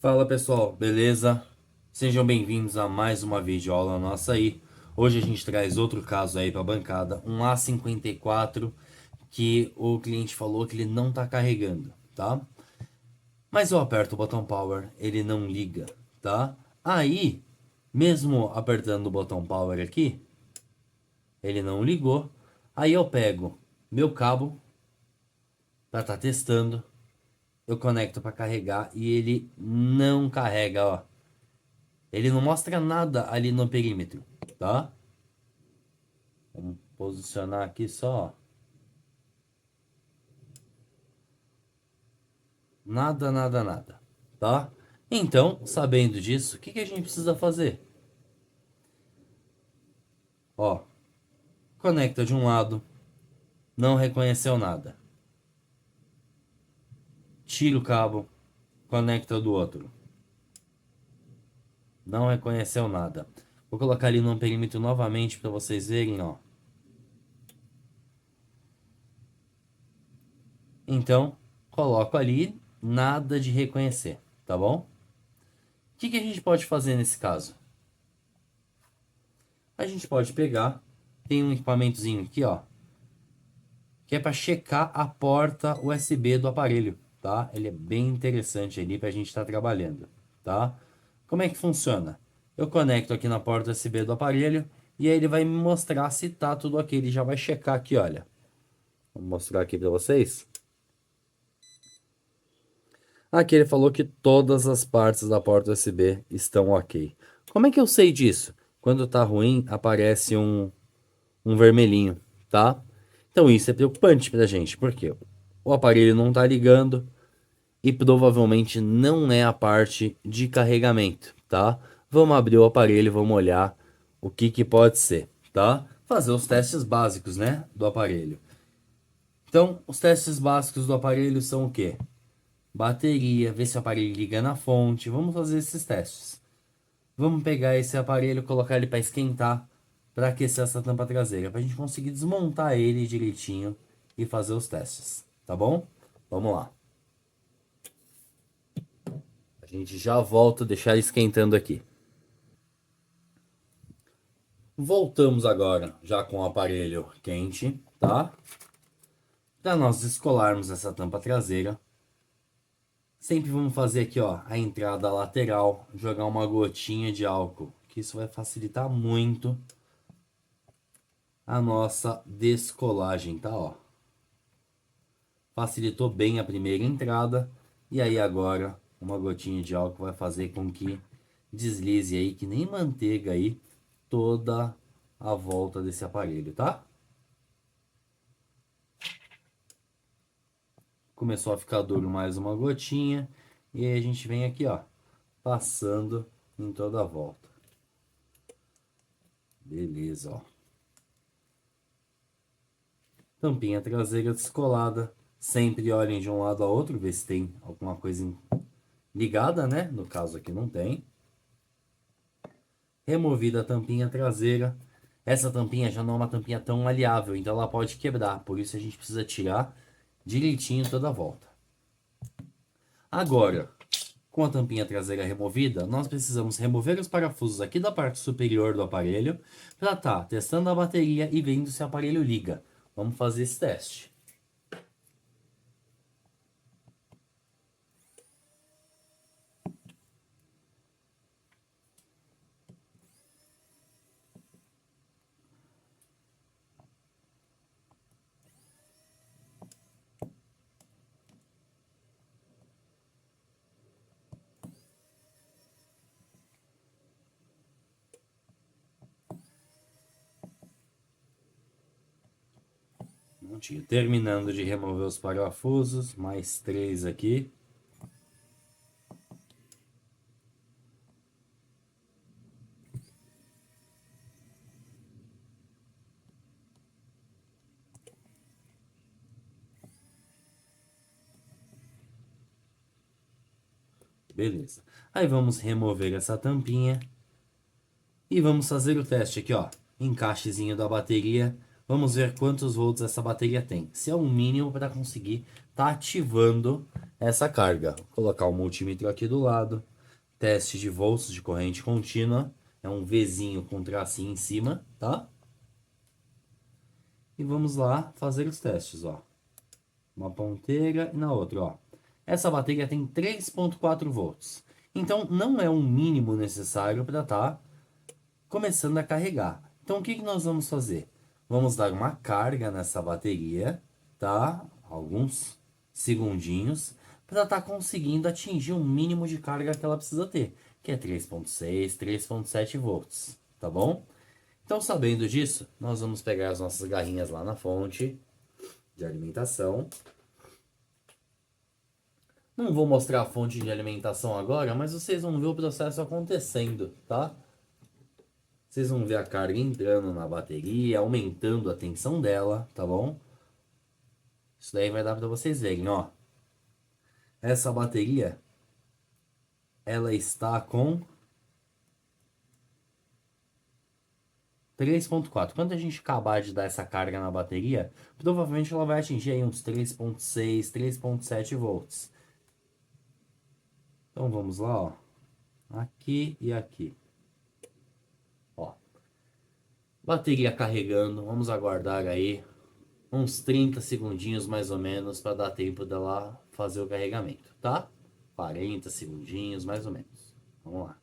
Fala pessoal, beleza? Sejam bem-vindos a mais uma videoaula nossa aí. Hoje a gente traz outro caso aí para a bancada, um A54 que o cliente falou que ele não tá carregando, tá? Mas eu aperto o botão power, ele não liga, tá? Aí, mesmo apertando o botão power aqui, ele não ligou. Aí eu pego meu cabo para estar testando, eu conecto para carregar e ele não carrega, ó. Ele não mostra nada ali no perímetro, tá? Vamos posicionar aqui só. Nada, nada, nada, tá? Então, sabendo disso, o que que a gente precisa fazer? Ó, conecta de um lado, não reconheceu nada. Tira o cabo, conecta do outro. Não reconheceu nada. Vou colocar ali no perímetro novamente para vocês verem, ó. Então, coloco ali, nada de reconhecer, tá bom? O que que a gente pode fazer nesse caso? A gente pode pegar, tem um equipamentozinho aqui, ó, que é para checar a porta USB do aparelho, tá? Ele é bem interessante ali para a gente estar trabalhando, tá? Como é que funciona? Eu conecto aqui na porta USB do aparelho e aí ele vai me mostrar se tá tudo ok. Ele já vai checar aqui, olha. Vou mostrar aqui para vocês. Aqui ele falou que todas as partes da porta USB estão ok. Como é que eu sei disso? Quando tá ruim, aparece um vermelhinho, tá? Então isso é preocupante pra gente, porque o aparelho não tá ligando e provavelmente não é a parte de carregamento, tá? Vamos abrir o aparelho e vamos olhar o que que pode ser, tá? Fazer os testes básicos, né, do aparelho. Então, os testes básicos do aparelho são o quê? Bateria, ver se o aparelho liga na fonte. Vamos fazer esses testes. Vamos pegar esse aparelho, colocar ele para esquentar, para aquecer essa tampa traseira, para a gente conseguir desmontar ele direitinho e fazer os testes, tá bom? Vamos lá. A gente já volta a deixar ele esquentando aqui. Voltamos agora, já com o aparelho quente, tá? Para nós descolarmos essa tampa traseira, sempre vamos fazer aqui, ó, a entrada lateral, jogar uma gotinha de álcool, que isso vai facilitar muito a nossa descolagem, tá, ó. Facilitou bem a primeira entrada e aí agora uma gotinha de álcool vai fazer com que deslize aí que nem manteiga aí toda a volta desse aparelho, tá? Começou a ficar duro mais uma gotinha e aí a gente vem aqui, ó, passando em toda a volta. Beleza, ó. Tampinha traseira descolada. Sempre olhem de um lado a outro, ver se tem alguma coisa ligada, né? No caso aqui não tem. Removida a tampinha traseira. Essa tampinha já não é uma tampinha tão maleável, então ela pode quebrar. Por isso a gente precisa tirar direitinho toda a volta. Agora, com a tampinha traseira removida, nós precisamos remover os parafusos aqui da parte superior do aparelho para estar testando a bateria e vendo se o aparelho liga. Vamos fazer esse teste. Prontinho. Terminando de remover os parafusos, mais três aqui. Beleza. Aí vamos remover essa tampinha e vamos fazer o teste aqui, ó. Encaixezinho da bateria. Vamos ver quantos volts essa bateria tem. Se é o mínimo para conseguir tá ativando essa carga. Vou colocar o multímetro aqui do lado. Teste de volts de corrente contínua. É um Vzinho com tracinho em cima, tá? E vamos lá fazer os testes, ó. Uma ponteira e na outra, ó. Essa bateria tem 3,4 volts. Então, não é um mínimo necessário para estar começando a carregar. Então, o que que nós vamos fazer? Vamos dar uma carga nessa bateria, tá? Alguns segundinhos, para estar conseguindo atingir o mínimo de carga que ela precisa ter, que é 3,6, 3,7 volts, tá bom? Então, sabendo disso, nós vamos pegar as nossas garrinhas lá na fonte de alimentação. Não vou mostrar a fonte de alimentação agora, mas vocês vão ver o processo acontecendo, tá? Vocês vão ver a carga entrando na bateria, aumentando a tensão dela, tá bom? Isso daí vai dar para vocês verem, ó. Essa bateria, ela está com 3,4. Quando a gente acabar de dar essa carga na bateria, provavelmente ela vai atingir aí uns 3,6, 3,7 volts. Então vamos lá, ó. Aqui e aqui. Ó. Bateria carregando, vamos aguardar aí uns 30 segundinhos mais ou menos para dar tempo dela fazer o carregamento, tá? 40 segundinhos mais ou menos. Vamos lá.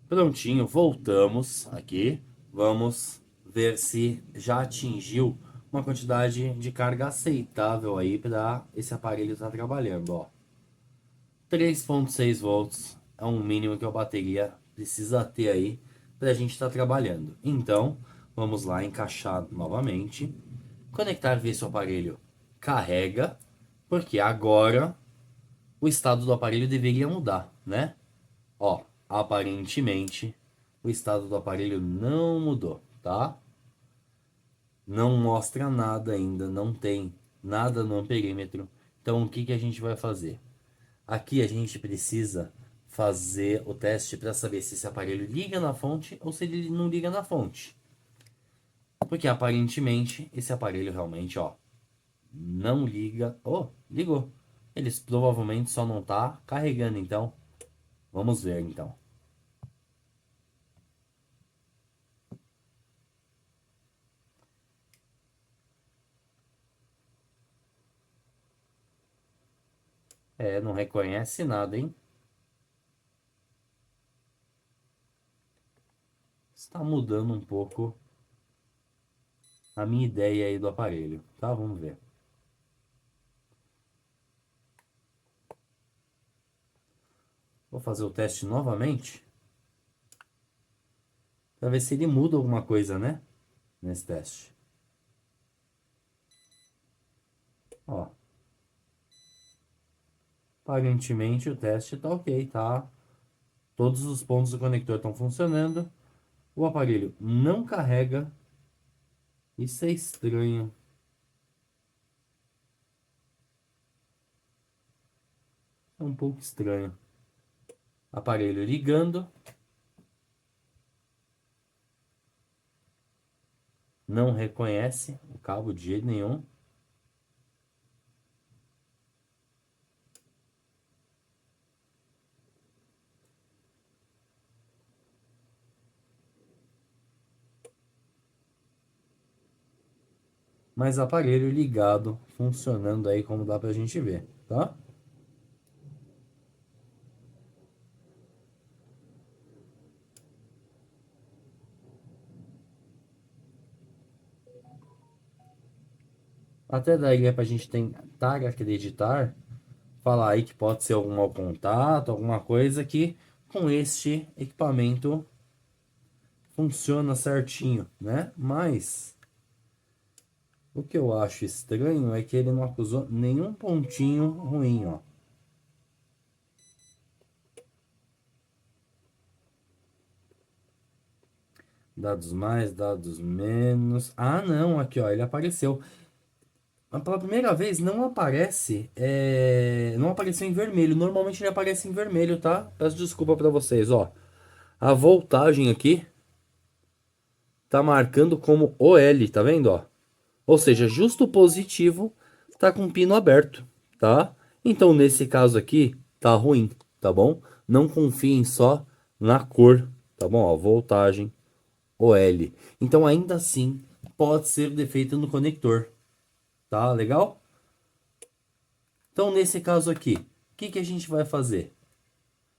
Prontinho, voltamos aqui. Vamos ver se já atingiu uma quantidade de carga aceitável aí para esse aparelho estar trabalhando, ó. 3,6 volts é um mínimo que a bateria precisa ter aí para a gente estar trabalhando. Então, vamos lá encaixar novamente, conectar, ver se o aparelho carrega, porque agora o estado do aparelho deveria mudar, né? Ó, aparentemente o estado do aparelho não mudou, tá? Não mostra nada ainda, não tem nada no amperímetro. Então o que que a gente vai fazer? Aqui a gente precisa fazer o teste para saber se esse aparelho liga na fonte ou se ele não liga na fonte. Porque aparentemente esse aparelho realmente, ó, não liga. Oh, ligou. Eles provavelmente só não tá carregando, então. Vamos ver então. É, não reconhece nada, hein? Está mudando um pouco a minha ideia aí do aparelho, tá? Vamos ver. Vou fazer o teste novamente para ver se ele muda alguma coisa, né? Nesse teste. Ó, aparentemente o teste tá ok, tá? Todos os pontos do conector estão funcionando. O aparelho não carrega. Isso é estranho. É um pouco estranho. Aparelho ligando. Não reconhece o cabo de jeito nenhum. Mas aparelho ligado, funcionando aí como dá pra gente ver, tá? Até daí é pra gente tentar acreditar falar aí que pode ser algum mau contato, alguma coisa que com este equipamento funciona certinho, né? Mas o que eu acho estranho é que ele não acusou nenhum pontinho ruim, ó. Dados mais, dados menos. Ah, não, aqui ó, ele apareceu. Mas pela primeira vez não aparece, não apareceu em vermelho. Normalmente ele aparece em vermelho, tá? Peço desculpa pra vocês, ó. A voltagem aqui tá marcando como OL, tá vendo, ó? Ou seja, justo positivo tá com o pino aberto, tá? Então nesse caso aqui tá ruim, tá bom? Não confiem só na cor, tá bom? Ó, voltagem OL. Então ainda assim pode ser defeito no conector, tá? Legal? Então nesse caso aqui, o que que a gente vai fazer?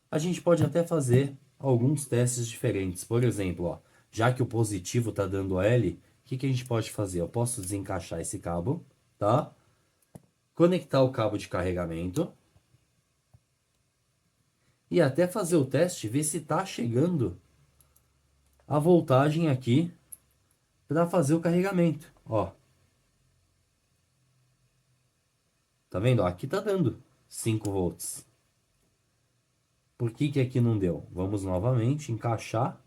A gente pode até fazer alguns testes diferentes. Por exemplo, ó, já que o positivo está dando L, o que que a gente pode fazer? Eu posso desencaixar esse cabo, tá? Conectar o cabo de carregamento e até fazer o teste, ver se está chegando a voltagem aqui para fazer o carregamento. Ó, tá vendo? Ó, aqui tá dando 5 volts. Por que que aqui não deu? Vamos novamente encaixar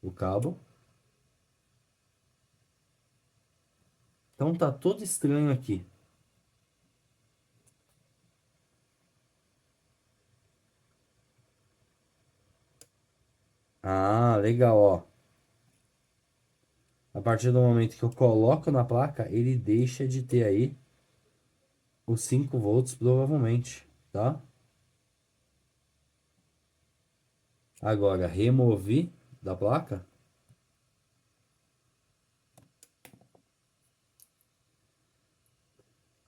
o cabo. Então tá todo estranho aqui. Ah, legal, ó. A partir do momento que eu coloco na placa, ele deixa de ter aí os 5 volts provavelmente, tá? Agora, removi da placa.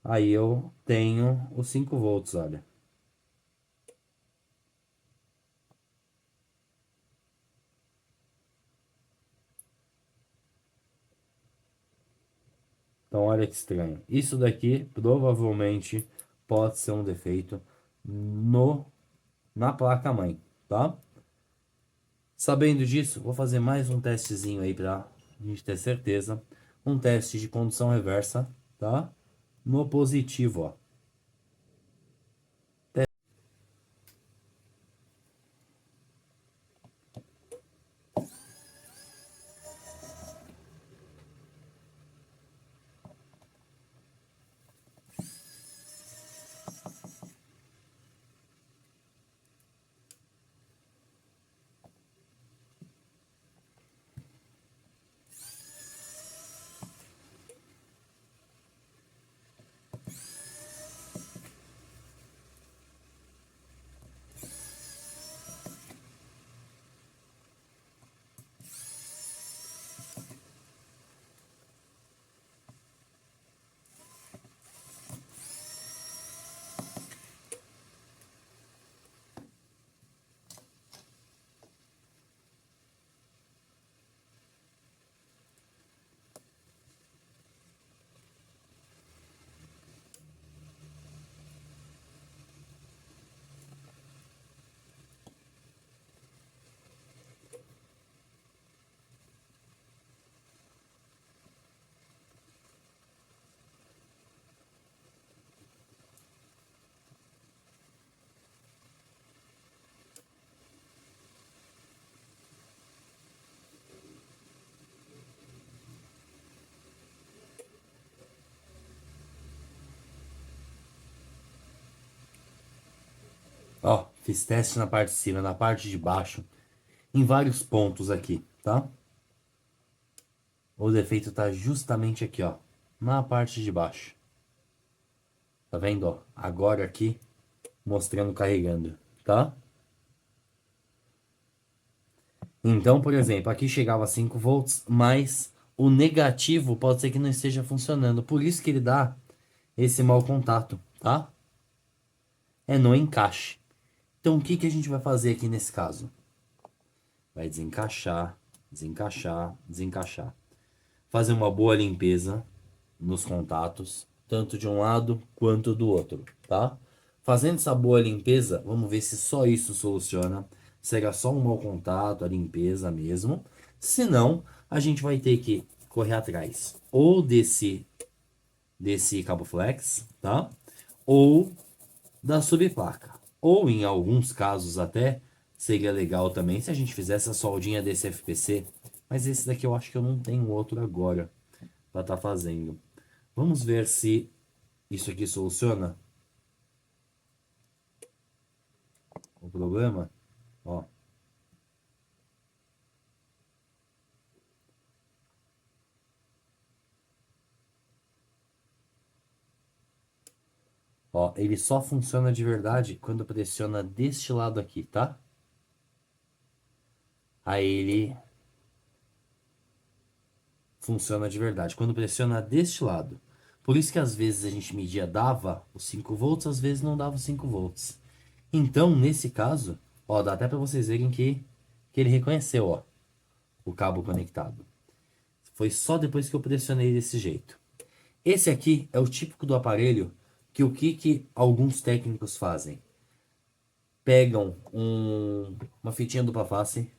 Aí eu tenho os 5 volts, olha. Então, olha que estranho. Isso daqui provavelmente pode ser um defeito no na placa-mãe, tá? Sabendo disso, vou fazer mais um testezinho aí pra gente ter certeza. Um teste de condução reversa, tá? No positivo, ó. Ó, fiz teste na parte de cima, na parte de baixo, em vários pontos aqui, tá? O defeito tá justamente aqui, ó, na parte de baixo. Tá vendo, ó? Agora aqui, mostrando carregando, tá? Então, por exemplo, aqui chegava 5 volts, mas o negativo pode ser que não esteja funcionando. Por isso que ele dá esse mau contato, tá? É no encaixe. Então, o que que a gente vai fazer aqui nesse caso? Vai desencaixar, desencaixar, desencaixar. Fazer uma boa limpeza nos contatos, tanto de um lado quanto do outro, tá? Fazendo essa boa limpeza, vamos ver se só isso soluciona. Será só um mau contato, a limpeza mesmo. Se não, a gente vai ter que correr atrás ou desse cabo flex, tá? Ou da subplaca. Ou em alguns casos até seria legal também se a gente fizesse a soldinha desse FPC. Mas esse daqui eu acho que eu não tenho outro agora para estar fazendo. Vamos ver se isso aqui soluciona o problema. Ó, ó, ele só funciona de verdade quando pressiona deste lado aqui, tá? Aí ele funciona de verdade quando pressiona deste lado. Por isso que às vezes a gente media dava os 5 volts, às vezes não dava os 5 volts. Então, nesse caso, ó, dá até para vocês verem que ele reconheceu, ó, o cabo conectado. Foi só depois que eu pressionei desse jeito. Esse aqui é o típico do aparelho que que alguns técnicos fazem? Pegam uma fitinha dupla face,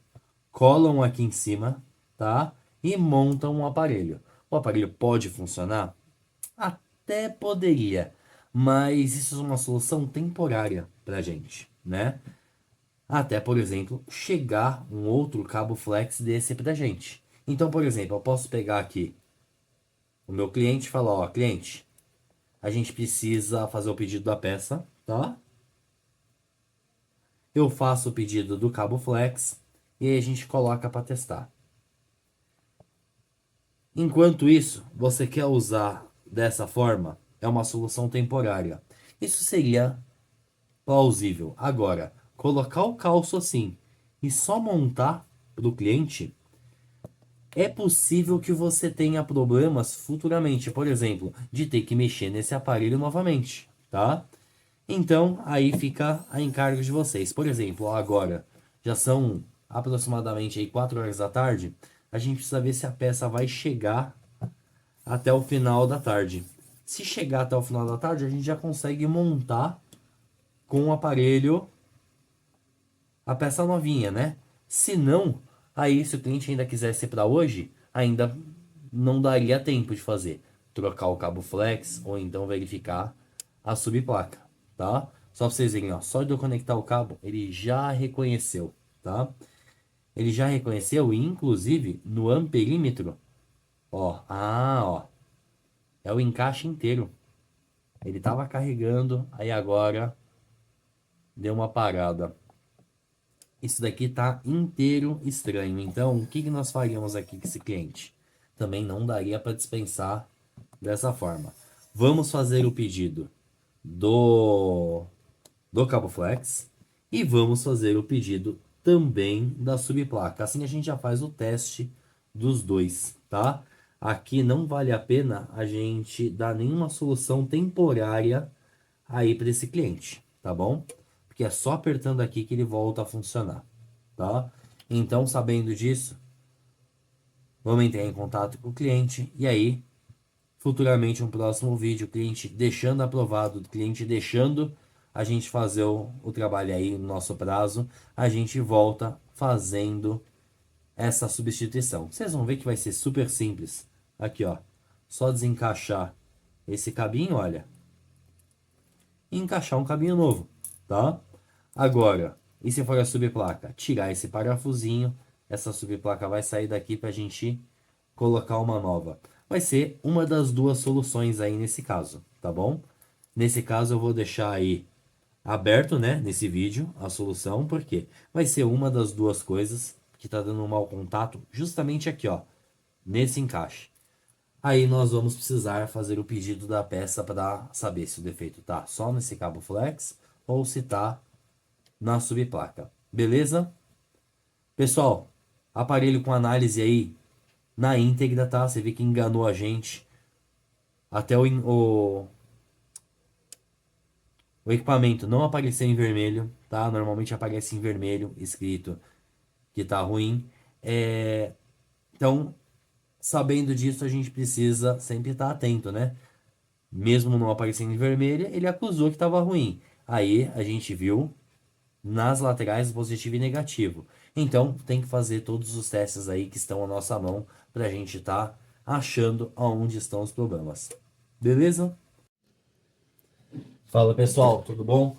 colam aqui em cima, tá? E montam um aparelho. O aparelho pode funcionar? Até poderia, mas isso é uma solução temporária pra gente, né? Até, por exemplo, chegar um outro cabo flex desse pra gente. Então, por exemplo, eu posso pegar aqui o meu cliente e falar, ó, cliente, a gente precisa fazer o pedido da peça, tá? Eu faço o pedido do cabo flex e aí a gente coloca para testar. Enquanto isso, você quer usar dessa forma, é uma solução temporária. Isso seria plausível. Agora, colocar o calço assim e só montar para o cliente, é possível que você tenha problemas futuramente, por exemplo, de ter que mexer nesse aparelho novamente, tá? Então, aí fica a encargo de vocês. Por exemplo, agora já são aproximadamente aí 4 horas da tarde, a gente precisa ver se a peça vai chegar até o final da tarde. Se chegar até o final da tarde, a gente já consegue montar com o aparelho a peça novinha, né? Se não, aí se o cliente ainda quisesse para hoje, ainda não daria tempo de fazer. Trocar o cabo flex ou então verificar a subplaca, tá? Só para vocês verem, ó, só de eu conectar o cabo, ele já reconheceu, tá? Ele já reconheceu e inclusive no amperímetro, ó, é o encaixe inteiro. Ele tava carregando, aí agora deu uma parada. Isso daqui tá inteiro estranho. Então, o que que nós faríamos aqui com esse cliente? Também não daria para dispensar dessa forma. Vamos fazer o pedido do, do cabo flex e vamos fazer o pedido também da subplaca. Assim a gente já faz o teste dos dois, tá? Aqui não vale a pena a gente dar nenhuma solução temporária aí para esse cliente, tá bom? Porque é só apertando aqui que ele volta a funcionar, tá? Então, sabendo disso, vamos entrar em contato com o cliente e aí, futuramente, um próximo vídeo, o cliente deixando aprovado, o cliente deixando a gente fazer o trabalho aí no nosso prazo, a gente volta fazendo essa substituição. Vocês vão ver que vai ser super simples. Aqui, ó, só desencaixar esse cabinho, olha, e encaixar um cabinho novo, tá? Agora, e se for a subplaca? Tirar esse parafusinho, essa subplaca vai sair daqui para a gente colocar uma nova. Vai ser uma das duas soluções aí nesse caso, tá bom? Nesse caso eu vou deixar aí aberto, né, nesse vídeo, a solução, porque vai ser uma das duas coisas que tá dando um mau contato justamente aqui, ó, nesse encaixe. Aí nós vamos precisar fazer o pedido da peça para saber se o defeito tá só nesse cabo flex ou se tá na subplaca. Beleza? Pessoal, aparelho com análise aí na íntegra, tá? Você vê que enganou a gente. Até o equipamento não apareceu em vermelho, tá? Normalmente aparece em vermelho, escrito que tá ruim. Então, sabendo disso, a gente precisa sempre estar atento, né? mesmo não aparecendo em vermelha, ele acusou que estava ruim. Aí a gente viu nas laterais positivo e negativo. Então tem que fazer todos os testes aí que estão à nossa mão para a gente estar achando aonde estão os problemas. Beleza? Fala pessoal, tudo bom?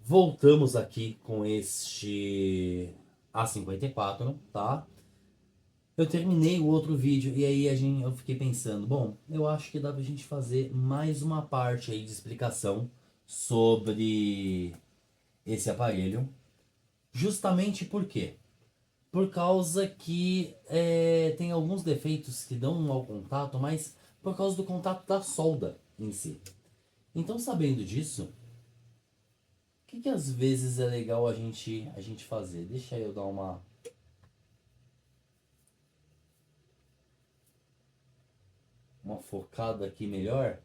Voltamos aqui com este A54, tá? Eu terminei o outro vídeo e aí eu fiquei pensando, bom, eu acho que dá pra gente fazer mais uma parte aí de explicação sobre esse aparelho. Justamente por quê? Por causa que tem alguns defeitos que dão um mau contato, mas por causa do contato da solda em si. Então, sabendo disso, o que às vezes é legal a gente fazer? Deixa eu dar uma focada aqui melhor,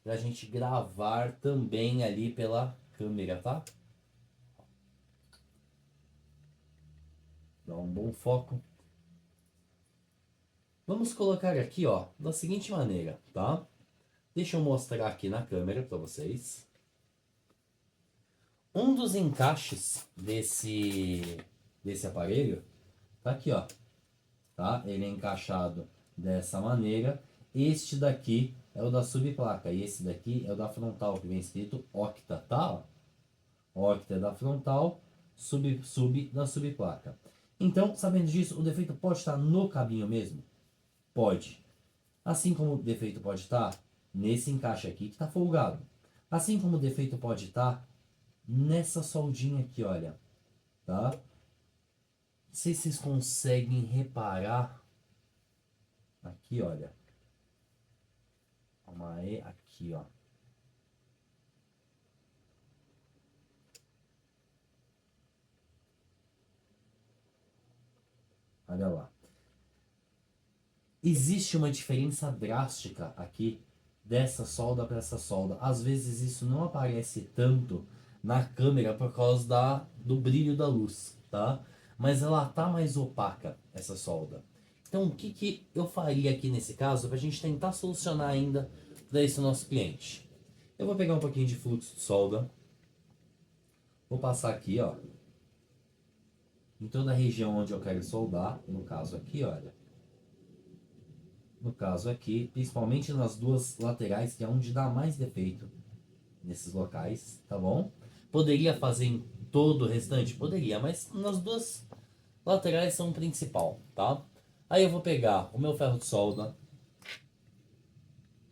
pra gente gravar também ali pela câmera, tá? Dá um bom foco. Vamos colocar aqui, ó, da seguinte maneira, tá? Deixa eu mostrar aqui na câmera para vocês. Um dos encaixes desse aparelho tá aqui, ó, tá? Ele é encaixado dessa maneira. Este daqui é o da subplaca e esse daqui é o da frontal, que vem escrito Octa, tá? Octa é da frontal, sub da subplaca. Então, sabendo disso, o defeito pode estar no cabinho mesmo? Pode. Assim como o defeito pode estar nesse encaixe aqui que está folgado. Assim como o defeito pode estar nessa soldinha aqui, olha. Tá? Não sei se vocês conseguem reparar. Aqui, olha. Calma aí, aqui, ó. Olha lá. Existe uma diferença drástica aqui dessa solda para essa solda. Às vezes isso não aparece tanto na câmera por causa do brilho da luz, tá? Mas ela tá mais opaca, essa solda. Então o que eu faria aqui nesse caso para a gente tentar solucionar ainda para esse nosso cliente? Eu vou pegar um pouquinho de fluxo de solda, vou passar aqui, ó, em toda a região onde eu quero soldar, no caso aqui, olha. No caso aqui, principalmente nas duas laterais, que é onde dá mais defeito nesses locais, tá bom? Poderia fazer em todo o restante? Poderia, mas nas duas laterais são o principal, tá? Aí eu vou pegar o meu ferro de solda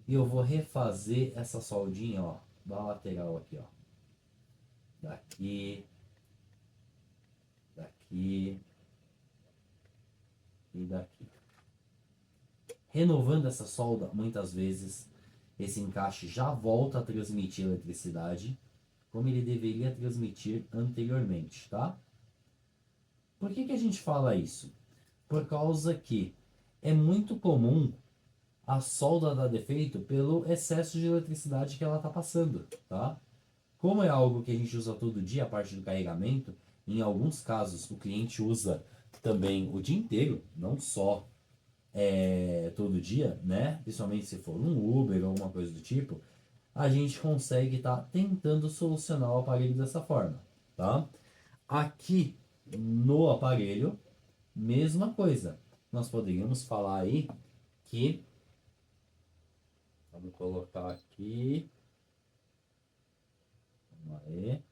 e eu vou refazer essa soldinha, ó, da lateral aqui, ó. Daqui, daqui e daqui. Renovando essa solda, muitas vezes esse encaixe já volta a transmitir eletricidade como ele deveria transmitir anteriormente, tá? Por que a gente fala isso? Por causa que é muito comum a solda dar defeito pelo excesso de eletricidade que ela está passando, tá? Como é algo que a gente usa todo dia, a parte do carregamento, em alguns casos o cliente usa também o dia inteiro, não só todo dia, né? Principalmente se for um Uber ou alguma coisa do tipo, a gente consegue estar tentando solucionar o aparelho dessa forma, tá? Aqui no aparelho, mesma coisa. Nós poderíamos falar aí que, vamos colocar aqui, vamos aí,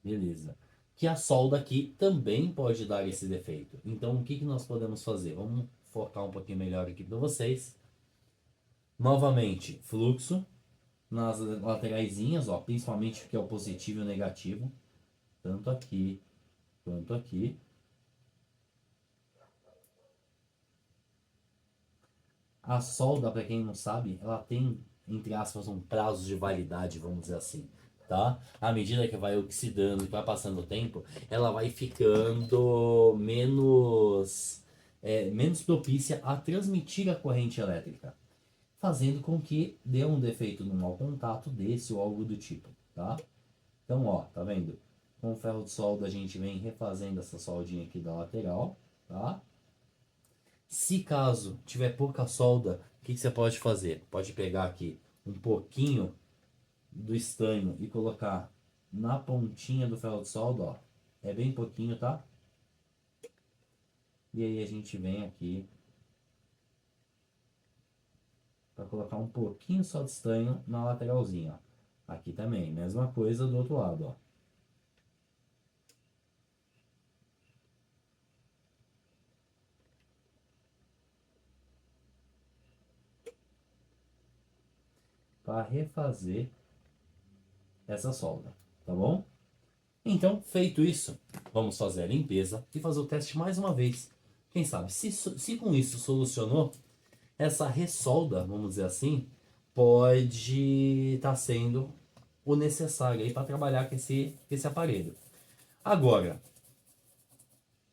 beleza. Que a solda aqui também pode dar esse defeito. Então, o que nós podemos fazer? Vamos focar um pouquinho melhor aqui para vocês. Novamente, fluxo nas lateraisinhas, ó, principalmente que é o positivo e o negativo, tanto aqui quanto aqui. A solda, para quem não sabe, ela tem, entre aspas, um prazo de validade, vamos dizer assim, tá? À medida que vai oxidando e vai passando o tempo, ela vai ficando menos propícia a transmitir a corrente elétrica, fazendo com que dê um defeito no mau contato desse ou algo do tipo, tá? Então, ó, tá vendo? Com o ferro de solda a gente vem refazendo essa soldinha aqui da lateral, tá? Se caso tiver pouca solda, o que que você pode fazer? Pode pegar aqui um pouquinho do estanho e colocar na pontinha do ferro de solda, ó. É bem pouquinho, tá? E aí a gente vem aqui para colocar um pouquinho só de estanho na lateralzinha, ó. Aqui também, mesma coisa do outro lado, ó. Para refazer essa solda, tá bom? Então, feito isso, vamos fazer a limpeza e fazer o teste mais uma vez. Quem sabe, se com isso solucionou, essa ressolda, vamos dizer assim, pode estar sendo o necessário aí para trabalhar com esse aparelho. Agora,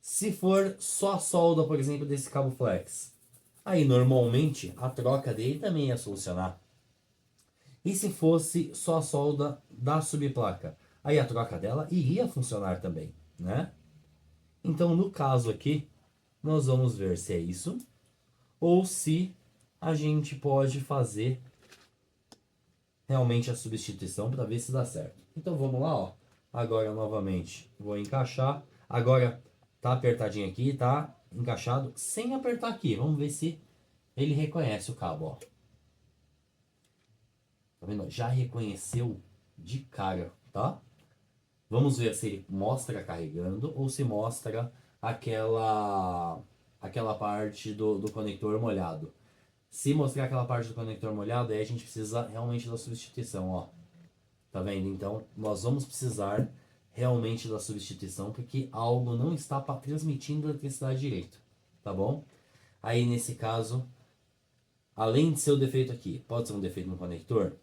se for só a solda, por exemplo, desse cabo flex, aí normalmente a troca dele também ia solucionar. E se fosse só a solda da subplaca, aí a troca dela iria funcionar também, né? Então, no caso aqui, nós vamos ver se é isso ou se a gente pode fazer realmente a substituição para ver se dá certo. Então vamos lá, ó. Agora novamente vou encaixar. Agora tá apertadinho aqui, tá encaixado sem apertar aqui. Vamos ver se ele reconhece o cabo, ó. Tá vendo? Já reconheceu de cara, tá? Vamos ver se ele mostra carregando ou se mostra aquela parte do conector molhado. Se mostrar aquela parte do conector molhado, aí a gente precisa realmente da substituição, ó. Tá vendo? Então, nós vamos precisar realmente da substituição porque algo não está transmitindo eletricidade direito, tá bom? Aí, nesse caso, além de ser o defeito aqui, pode ser um defeito no conector?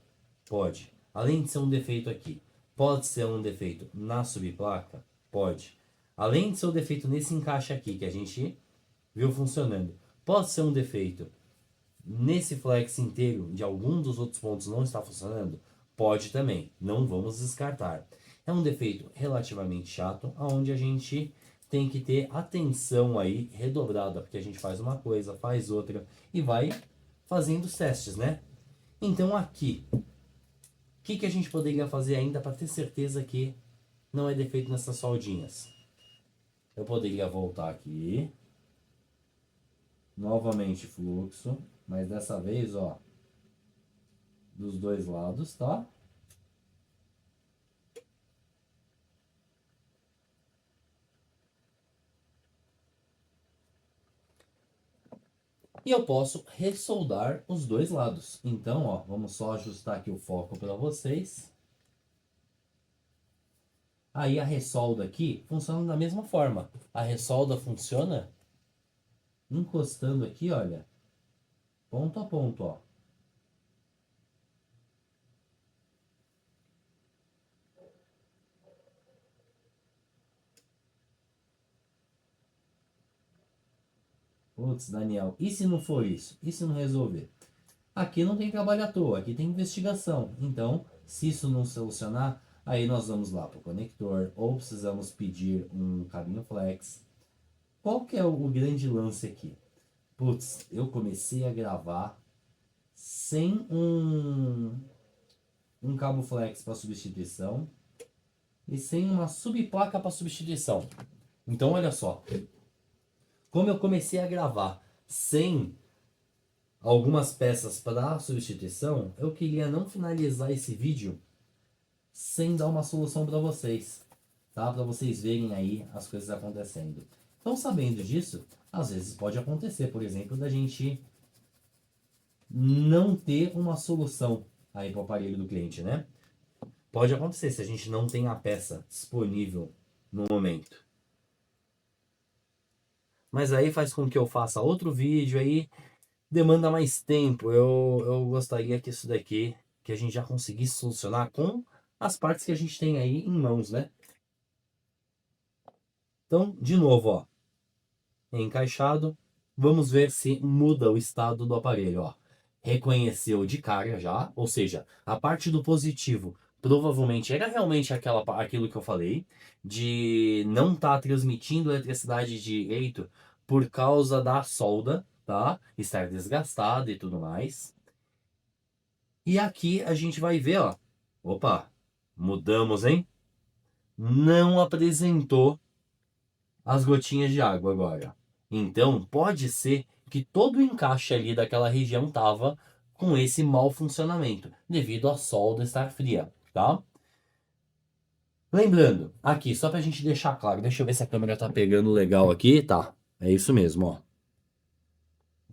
Pode. Além de ser um defeito aqui, pode ser um defeito na subplaca? Pode. Além de ser um defeito nesse encaixe aqui, que a gente viu funcionando, pode ser um defeito nesse flex inteiro de algum dos outros pontos não está funcionando? Pode também, não vamos descartar. É um defeito relativamente chato, onde a gente tem que ter atenção aí redobrada, porque a gente faz uma coisa, faz outra e vai fazendo os testes, né? Então aqui, o que a gente poderia fazer ainda para ter certeza que não é defeito nessas soldinhas? Eu poderia voltar aqui, novamente fluxo, mas dessa vez, ó, dos dois lados, tá? E eu posso ressoldar os dois lados. Então, ó, vamos só ajustar aqui o foco para vocês. Aí a ressolda aqui funciona da mesma forma. A ressolda funciona encostando aqui, olha, ponto a ponto, ó. Putz, Daniel, e se não for isso? E se não resolver? Aqui não tem trabalho à toa, aqui tem investigação. Então, se isso não solucionar, aí nós vamos lá para o conector, ou precisamos pedir um cabinho flex. Qual que é o grande lance aqui? Putz, eu comecei a gravar sem um cabo flex para substituição e sem uma subplaca para substituição. Então, olha só, como eu comecei a gravar sem algumas peças para substituição, eu queria não finalizar esse vídeo sem dar uma solução para vocês, tá? Para vocês verem aí as coisas acontecendo. Então, sabendo disso, às vezes pode acontecer, por exemplo, da gente não ter uma solução aí para o aparelho do cliente, né? Pode acontecer se a gente não tem a peça disponível no momento. Mas aí faz com que eu faça outro vídeo aí, demanda mais tempo. Eu gostaria que isso daqui, que a gente já conseguisse solucionar com as partes que a gente tem aí em mãos, né? Então, de novo, ó, encaixado. Vamos ver se muda o estado do aparelho, ó. Reconheceu de cara já, ou seja, a parte do positivo provavelmente era realmente aquilo que eu falei, de não estar transmitindo eletricidade direito por causa da solda, tá? Estar desgastado e tudo mais. E aqui a gente vai ver, ó. Opa, mudamos, hein? Não apresentou as gotinhas de água agora. Então, pode ser que todo o encaixe ali daquela região tava com esse mau funcionamento, devido à solda estar fria, tá? Lembrando, aqui, só pra gente deixar claro, deixa eu ver se a câmera tá pegando legal aqui, tá? É isso mesmo, ó.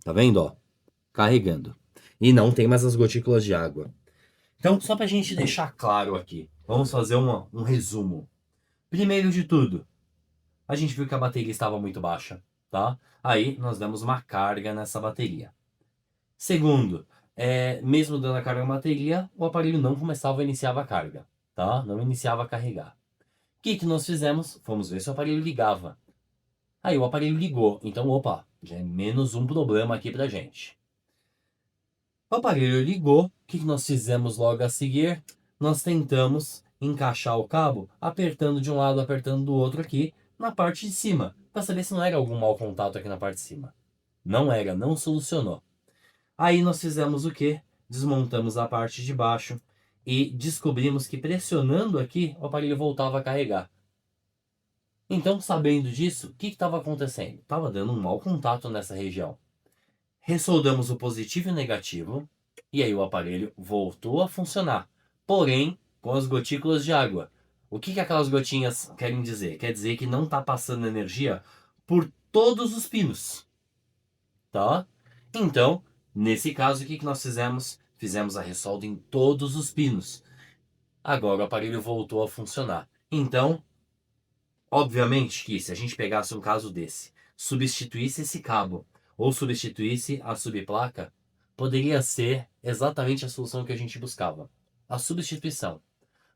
Tá vendo, ó? Carregando. E não tem mais as gotículas de água. Então, só pra gente deixar claro aqui, vamos fazer um resumo. Primeiro de tudo, a gente viu que a bateria estava muito baixa, tá? Aí nós demos uma carga nessa bateria. Segundo, mesmo dando a carga na bateria, o aparelho não começava a iniciar a carga, tá? Não iniciava a carregar. O que nós fizemos? Fomos ver se o aparelho ligava. Aí o aparelho ligou, então opa, já é menos um problema aqui pra gente. O aparelho ligou, o que nós fizemos logo a seguir? Nós tentamos encaixar o cabo, apertando de um lado, apertando do outro aqui, na parte de cima, para saber se não era algum mau contato aqui na parte de cima. Não era, não solucionou. Aí nós fizemos o quê? Desmontamos a parte de baixo e descobrimos que pressionando aqui, o aparelho voltava a carregar. Então, sabendo disso, o que estava acontecendo? Estava dando um mau contato nessa região. Ressoldamos o positivo e o negativo, e aí o aparelho voltou a funcionar, porém com as gotículas de água. O que aquelas gotinhas querem dizer? Quer dizer que não está passando energia por todos os pinos, tá? Então, nesse caso, o que nós fizemos? Fizemos a ressolda em todos os pinos. Agora o aparelho voltou a funcionar. Então, obviamente que se a gente pegasse um caso desse, substituísse esse cabo ou substituísse a subplaca, poderia ser exatamente a solução que a gente buscava. A substituição.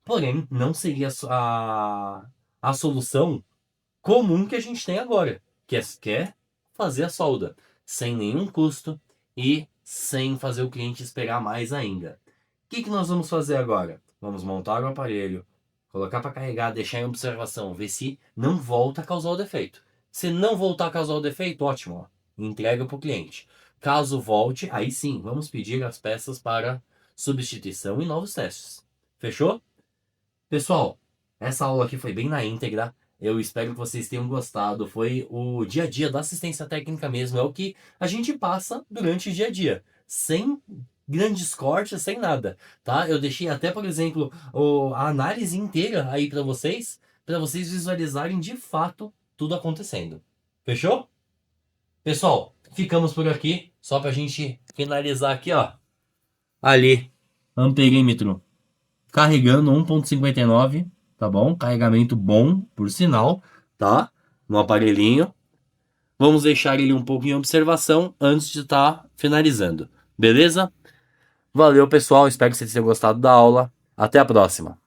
Porém, não seria a solução comum que a gente tem agora, que é fazer a solda, sem nenhum custo e sem fazer o cliente esperar mais ainda. O que nós vamos fazer agora? Vamos montar o aparelho, colocar para carregar, deixar em observação, ver se não volta a causar o defeito. Se não voltar a causar o defeito, ótimo, ó, entrega para o cliente. Caso volte, aí sim, vamos pedir as peças para substituição e novos testes. Fechou? Pessoal, essa aula aqui foi bem na íntegra. Eu espero que vocês tenham gostado. Foi o dia a dia da assistência técnica mesmo. É o que a gente passa durante o dia a dia. Sem grandes cortes, sem nada, tá? Eu deixei até, por exemplo, a análise inteira aí para vocês visualizarem de fato tudo acontecendo. Fechou? Pessoal, ficamos por aqui. Só pra gente finalizar aqui, ó. Ali, amperímetro carregando 1.59, tá bom? Carregamento bom, por sinal, tá? No aparelhinho. Vamos deixar ele um pouco em observação antes de estar finalizando. Beleza? Valeu, pessoal. Espero que vocês tenham gostado da aula. Até a próxima.